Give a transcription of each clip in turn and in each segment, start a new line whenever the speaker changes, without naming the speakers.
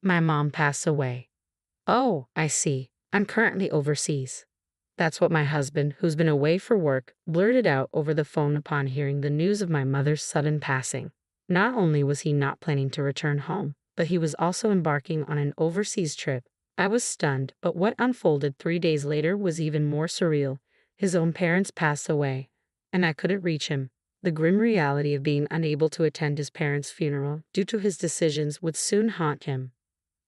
My mom passed away. Oh, I see. I'm currently overseas. That's what my husband, who's been away for work, blurted out over the phone upon hearing the news of my mother's sudden passing. Not only was he not planning to return home, but he was also embarking on an overseas trip. I was stunned, but what unfolded 3 days later was even more surreal. His own parents passed away, and I couldn't reach him. The grim reality of being unable to attend his parents' funeral due to his decisions would soon haunt him.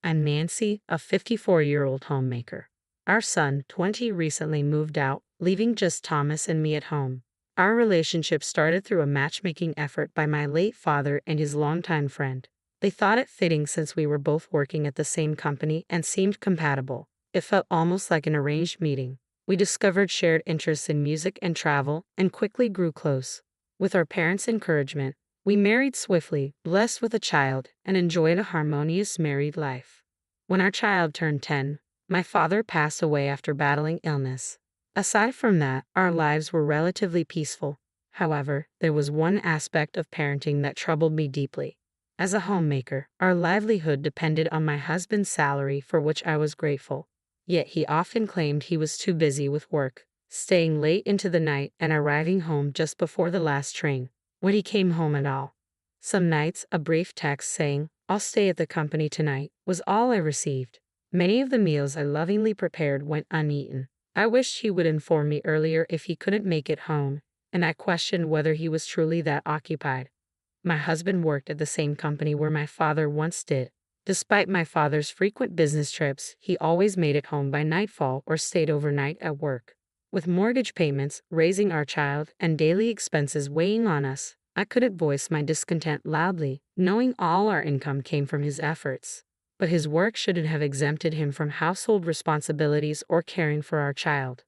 I'm Nancy, a 54-year-old homemaker. Our son, 20, recently moved out, leaving just Thomas and me at home. Our relationship started through a matchmaking effort by my late father and his longtime friend. They thought it fitting since we were both working at the same company and seemed compatible. It felt almost like an arranged meeting. We discovered shared interests in music and travel and quickly grew close. With our parents' encouragement, we married swiftly, blessed with a child, and enjoyed a harmonious married life. When our child turned 10, my father passed away after battling illness. Aside from that, our lives were relatively peaceful. However, there was one aspect of parenting that troubled me deeply. As a homemaker, our livelihood depended on my husband's salary, for which I was grateful. Yet he often claimed he was too busy with work, staying late into the night and arriving home just before the last train, when he came home at all. Some nights, a brief text saying, "I'll stay at the company tonight," was all I received. Many of the meals I lovingly prepared went uneaten. I wished he would inform me earlier if he couldn't make it home, and I questioned whether he was truly that occupied. My husband worked at the same company where my father once did. Despite my father's frequent business trips, he always made it home by nightfall or stayed overnight at work. With mortgage payments, raising our child, and daily expenses weighing on us, I couldn't voice my discontent loudly, knowing all our income came from his efforts. But his work shouldn't have exempted him from household responsibilities or caring for our child.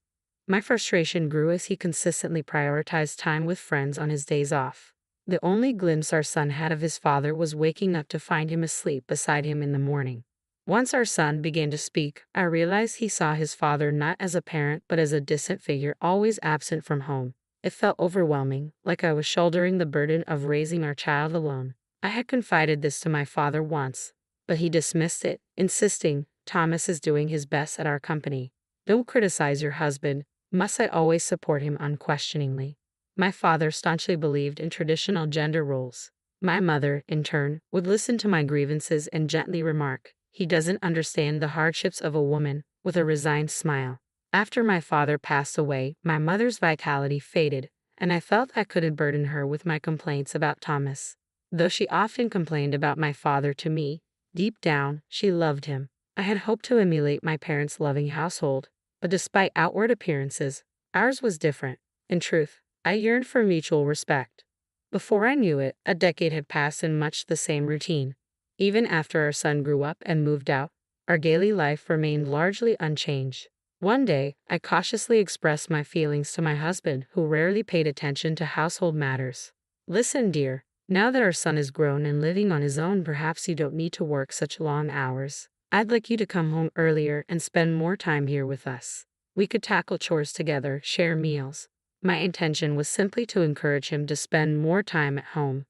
My frustration grew as he consistently prioritized time with friends on his days off. The only glimpse our son had of his father was waking up to find him asleep beside him in the morning. Once our son began to speak, I realized he saw his father not as a parent but as a distant figure always absent from home. It felt overwhelming, like I was shouldering the burden of raising our child alone. I had confided this to my father once, but he dismissed it, insisting, "Thomas is doing his best at our company. Don't criticize your husband." Must I always support him unquestioningly? My father staunchly believed in traditional gender roles. My mother, in turn, would listen to my grievances and gently remark, "He doesn't understand the hardships of a woman," with a resigned smile. After my father passed away, my mother's vitality faded, and I felt I couldn't burden her with my complaints about Thomas. Though she often complained about my father to me, deep down, she loved him. I had hoped to emulate my parents' loving household, but despite outward appearances, ours was different. In truth, I yearned for mutual respect. Before I knew it, a decade had passed in much the same routine. Even after our son grew up and moved out, our daily life remained largely unchanged. One day, I cautiously expressed my feelings to my husband, who rarely paid attention to household matters. "Listen, dear, now that our son is grown and living on his own, perhaps you don't need to work such long hours. I'd like you to come home earlier and spend more time here with us. We could tackle chores together, share meals." My intention was simply to encourage him to spend more time at home,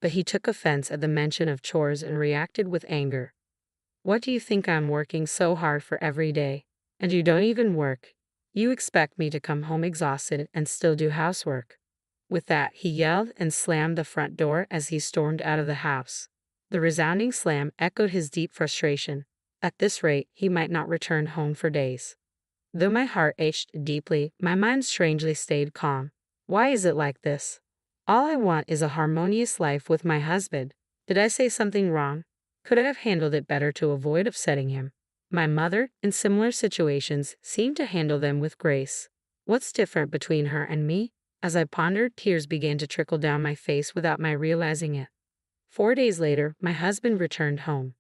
but he took offense at the mention of chores and reacted with anger. "What do you think I'm working so hard for every day? And you don't even work. You expect me to come home exhausted and still do housework." With that, he yelled and slammed the front door as he stormed out of the house. The resounding slam echoed his deep frustration. At this rate, he might not return home for days. Though my heart ached deeply, my mind strangely stayed calm. Why is it like this? All I want is a harmonious life with my husband. Did I say something wrong? Could I have handled it better to avoid upsetting him? My mother, in similar situations, seemed to handle them with grace. What's different between her and me? As I pondered, tears began to trickle down my face without my realizing it. 4 days later, my husband returned home.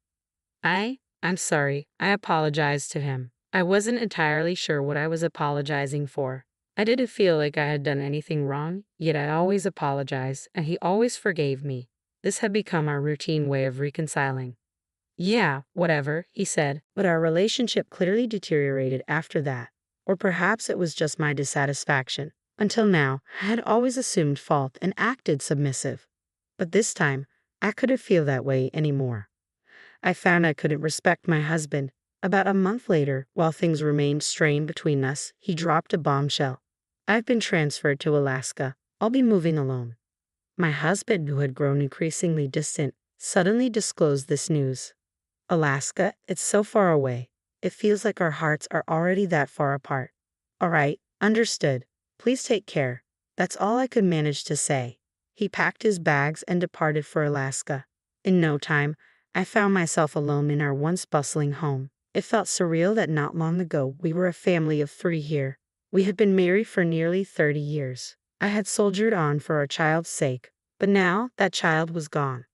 I'm sorry, I apologized to him. I wasn't entirely sure what I was apologizing for. I didn't feel like I had done anything wrong, yet I always apologized, and he always forgave me. This had become our routine way of reconciling. "Yeah, whatever," he said, but our relationship clearly deteriorated after that. Or perhaps it was just my dissatisfaction. Until now, I had always assumed fault and acted submissive. But this time, I couldn't feel that way anymore. I found I couldn't respect my husband. About a month later, while things remained strained between us, he dropped a bombshell. I've been transferred to Alaska. I'll be moving alone. My husband, who had grown increasingly distant, suddenly disclosed this news. Alaska, it's so far away. It feels like our hearts are already that far apart. All right, understood. Please take care. That's all I could manage to say. He packed his bags and departed for Alaska. In no time, I found myself alone in our once bustling home. It felt surreal that not long ago we were a family of 3 here. We had been married for nearly 30 years. I had soldiered on for our child's sake, but now that child was gone.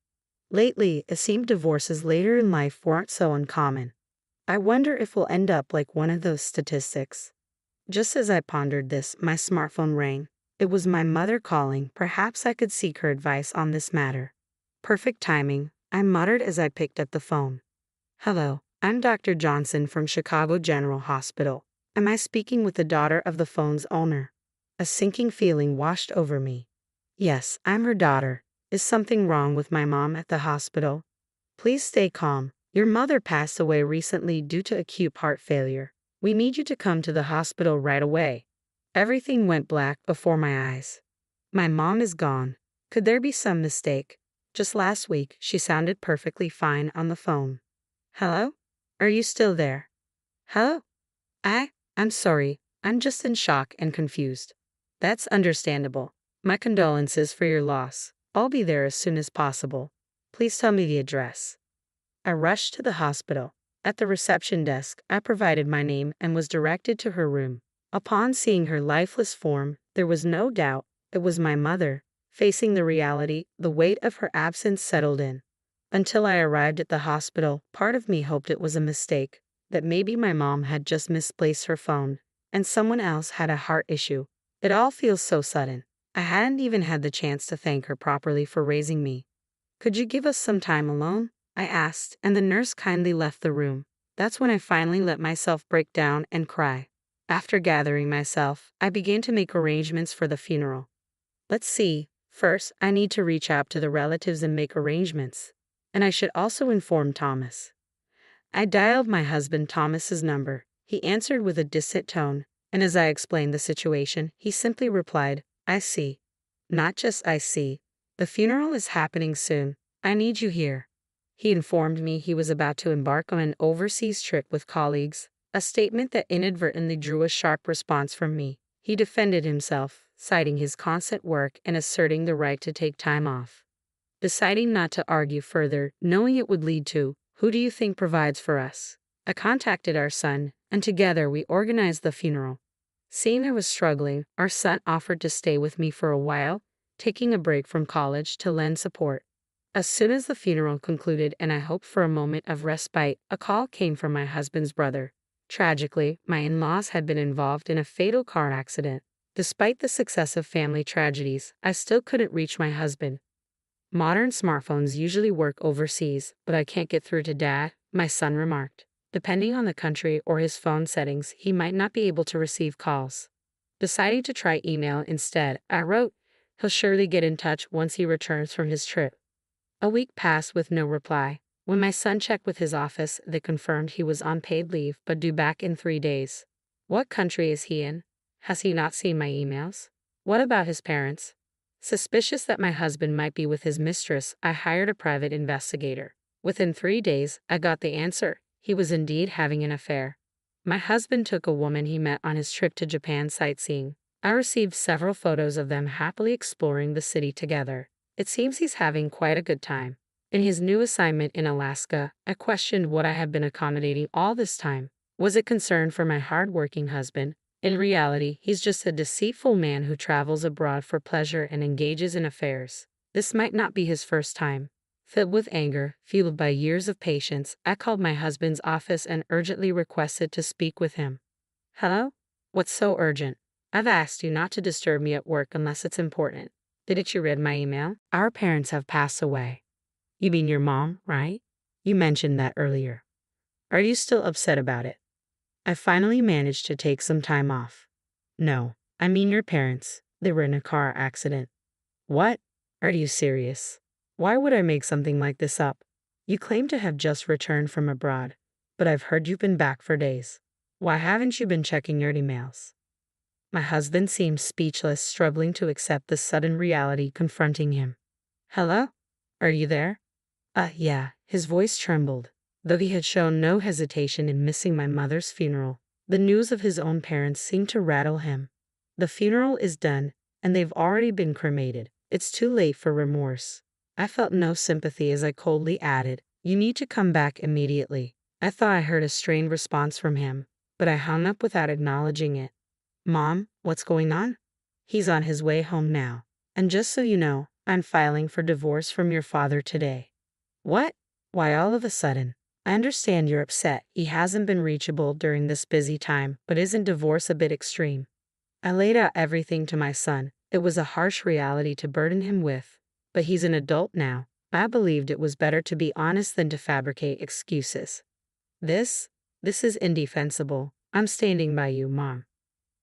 Lately, it seemed divorces later in life weren't so uncommon. I wonder if we'll end up like one of those statistics. Just as I pondered this, my smartphone rang. It was my mother calling. Perhaps I could seek her advice on this matter. Perfect timing, I muttered as I picked up the phone. Hello, I'm Dr. Johnson from Chicago General Hospital. Am I speaking with the daughter of the phone's owner? A sinking feeling washed over me. Yes, I'm her daughter. Is something wrong with my mom at the hospital? Please stay calm. Your mother passed away recently due to acute heart failure. We need you to come to the hospital right away. Everything went black before my eyes. My mom is gone. Could there be some mistake? Just last week, she sounded perfectly fine on the phone. Hello? Are you still there? Hello? I'm sorry. I'm just in shock and confused. That's understandable. My condolences for your loss. I'll be there as soon as possible. Please tell me the address. I rushed to the hospital. At the reception desk, I provided my name and was directed to her room. Upon seeing her lifeless form, there was no doubt it was my mother. Facing the reality, the weight of her absence settled in. Until I arrived at the hospital, part of me hoped it was a mistake, that maybe my mom had just misplaced her phone, and someone else had a heart issue. It all feels so sudden. I hadn't even had the chance to thank her properly for raising me. Could you give us some time alone? I asked, and the nurse kindly left the room. That's when I finally let myself break down and cry. After gathering myself, I began to make arrangements for the funeral. Let's see. First, I need to reach out to the relatives and make arrangements. And I should also inform Thomas. I dialed my husband Thomas's number. He answered with a distant tone, and as I explained the situation, he simply replied, I see. Not just I see. The funeral is happening soon. I need you here. He informed me he was about to embark on an overseas trip with colleagues, a statement that inadvertently drew a sharp response from me. He defended himself, citing his constant work and asserting the right to take time off. Deciding not to argue further, knowing it would lead to, who do you think provides for us? I contacted our son, and together we organized the funeral. Seeing I was struggling, our son offered to stay with me for a while, taking a break from college to lend support. As soon as the funeral concluded and I hoped for a moment of respite, a call came from my husband's brother. Tragically, my in-laws had been involved in a fatal car accident. Despite the successive family tragedies, I still couldn't reach my husband. Modern smartphones usually work overseas, but I can't get through to Dad, my son remarked. Depending on the country or his phone settings, he might not be able to receive calls. Deciding to try email instead, I wrote, he'll surely get in touch once he returns from his trip. A week passed with no reply. When my son checked with his office, they confirmed he was on paid leave but due back in 3 days. What country is he in? Has he not seen my emails? What about his parents? Suspicious that my husband might be with his mistress, I hired a private investigator. Within 3 days, I got the answer. He was indeed having an affair. My husband took a woman he met on his trip to Japan sightseeing. I received several photos of them happily exploring the city together. It seems he's having quite a good time. In his new assignment in Alaska, I questioned what I had been accommodating all this time. Was it concern for my hard-working husband? In reality, he's just a deceitful man who travels abroad for pleasure and engages in affairs. This might not be his first time. Filled with anger, fueled by years of patience, I called my husband's office and urgently requested to speak with him. Hello? What's so urgent? I've asked you not to disturb me at work unless it's important. Didn't you read my email? Our parents have passed away. You mean your mom, right? You mentioned that earlier. Are you still upset about it? I finally managed to take some time off. No, I mean your parents. They were in a car accident. What? Are you serious? Why would I make something like this up? You claim to have just returned from abroad, but I've heard you've been back for days. Why haven't you been checking your emails? My husband seemed speechless, struggling to accept the sudden reality confronting him. Hello? Are you there? Yeah. His voice trembled. Though he had shown no hesitation in missing my mother's funeral, the news of his own parents seemed to rattle him. The funeral is done, and they've already been cremated. It's too late for remorse. I felt no sympathy as I coldly added, "You need to come back immediately." I thought I heard a strained response from him, but I hung up without acknowledging it. Mom, what's going on? He's on his way home now. And just so you know, I'm filing for divorce from your father today. What? Why all of a sudden? I understand you're upset he hasn't been reachable during this busy time, but isn't divorce a bit extreme? I laid out everything to my son. It was a harsh reality to burden him with, but he's an adult now. I believed it was better to be honest than to fabricate excuses. This is indefensible. I'm standing by you, Mom.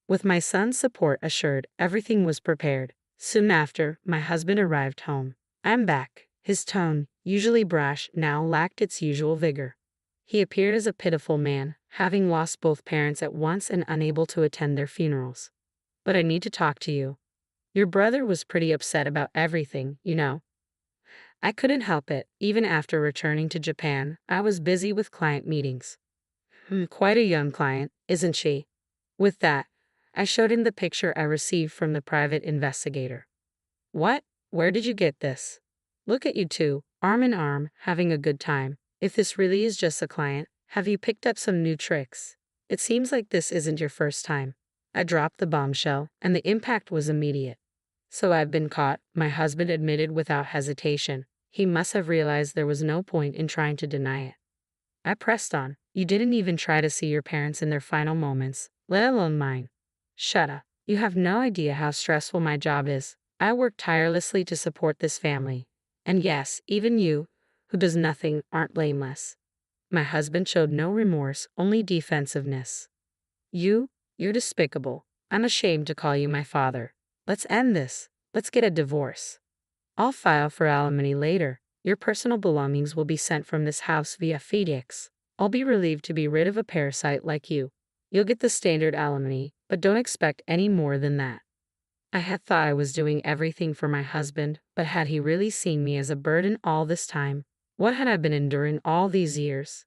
With my son's support assured, everything was prepared. Soon after, my husband arrived home. I'm back. His tone, usually brash, now lacked its usual vigor. He appeared as a pitiful man, having lost both parents at once and unable to attend their funerals. But I need to talk to you. Your brother was pretty upset about everything, you know. I couldn't help it. Even after returning to Japan, I was busy with client meetings. Quite a young client, isn't she? With that, I showed him the picture I received from the private investigator. What? Where did you get this? Look at you two, arm in arm, having a good time. If this really is just a client, have you picked up some new tricks? It seems like this isn't your first time. I dropped the bombshell, and the impact was immediate. So I've been caught, my husband admitted without hesitation. He must have realized there was no point in trying to deny it. I pressed on. You didn't even try to see your parents in their final moments, let alone mine. Shut up. You have no idea how stressful my job is. I work tirelessly to support this family. And yes, even you, who does nothing, aren't blameless. My husband showed no remorse, only defensiveness. You're despicable. I'm ashamed to call you my father. Let's end this. Let's get a divorce. I'll file for alimony later. Your personal belongings will be sent from this house via FedEx. I'll be relieved to be rid of a parasite like you. You'll get the standard alimony, but don't expect any more than that. I had thought I was doing everything for my husband, but had he really seen me as a burden all this time? What had I been enduring all these years?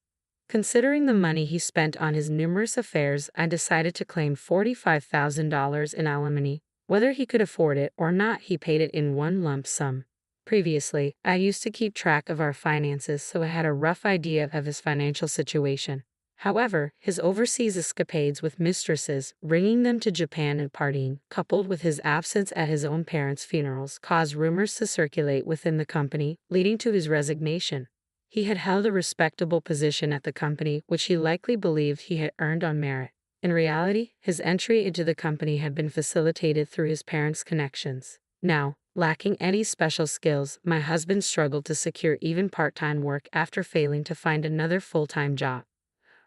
Considering the money he spent on his numerous affairs, I decided to claim $45,000 in alimony. Whether he could afford it or not, he paid it in one lump sum. Previously, I used to keep track of our finances, so I had a rough idea of his financial situation. However, his overseas escapades with mistresses, bringing them to Japan and partying, coupled with his absence at his own parents' funerals, caused rumors to circulate within the company, leading to his resignation. He had held a respectable position at the company, which he likely believed he had earned on merit. In reality, his entry into the company had been facilitated through his parents' connections. Now, lacking any special skills, my husband struggled to secure even part-time work after failing to find another full-time job.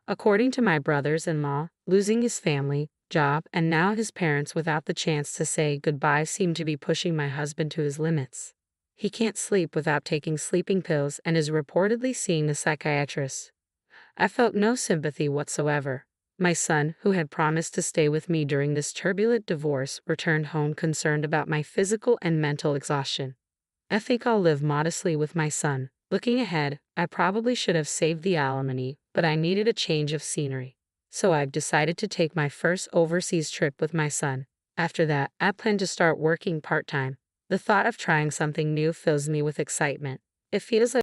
According to my brothers-in-law, losing his family, job, and now his parents without the chance to say goodbye seemed to be pushing my husband to his limits. He can't sleep without taking sleeping pills and is reportedly seeing a psychiatrist. I felt no sympathy whatsoever. My son, who had promised to stay with me during this turbulent divorce, returned home concerned about my physical and mental exhaustion. I think I'll live modestly with my son. Looking ahead, I probably should have saved the alimony, but I needed a change of scenery. So I've decided to take my first overseas trip with my son. After that, I plan to start working part-time. The thought of trying something new fills me with excitement. It feels like